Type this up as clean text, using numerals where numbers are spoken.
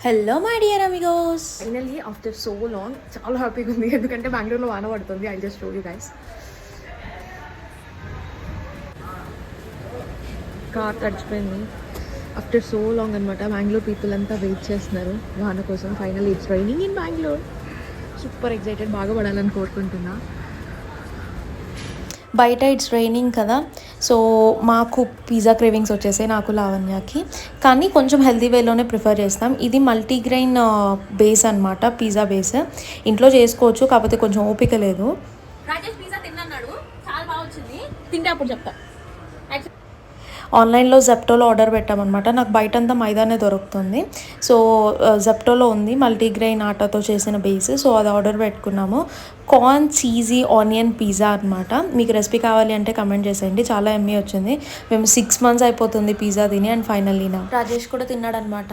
Hello my dear amigos, finally after so long చాలా హ్యాపీగా ఉంది. ఎందుకంటే బెంగళూరులో వాన పడుతుంది. I just show you guys. Car తడిచిపోయింది. ఆఫ్టర్ సో లాంగ్ అనమాట. బెంగళూరు పీపుల్ అంతా వెయిట్ చేస్తున్నారు వాన కోసం. Finally it's raining in Bengaluru. Super excited, బాగా పడాలని కోరుకుంటున్నా. బయట ఇట్స్ రైనింగ్ కదా, సో మాకు పిజ్జా క్రేవింగ్స్ వచ్చేసాయి, నాకు లావణ్యకి. కానీ కొంచెం హెల్తీ వేలోనే ప్రిఫర్ చేస్తాం. ఇది మల్టీగ్రెయిన్ బేస్ అనమాట, పిజ్జా బేస్. ఇంట్లో చేసుకోవచ్చు, కాకపోతే కొంచెం ఓపిక లేదు. రాజేష్ పిజ్జా తిన్నాడు, చాలా బాగా వచ్చింది. తింటే అప్పుడు చెప్తా. ఆన్లైన్లో జెప్టోలో ఆర్డర్ పెట్టామన్నమాట. నాకు బయటంతా మైదానే దొరుకుతుంది, సో జెప్టోలో ఉంది మల్టీగ్రెయిన్ ఆటాతో చేసిన బేస్, సో అది ఆర్డర్ పెట్టుకున్నాము. కార్న్ చీజీ ఆనియన్ పిజ్జా అనమాట. మీకు రెసిపీ కావాలి అంటే కమెంట్ చేసేయండి. చాలా ఎమ్మీ వచ్చింది. మేము 6 months అయిపోతుంది పిజ్జా తిని, అండ్ ఫైనల్లీ నా రాజేష్ కూడా తిన్నాడనమాట.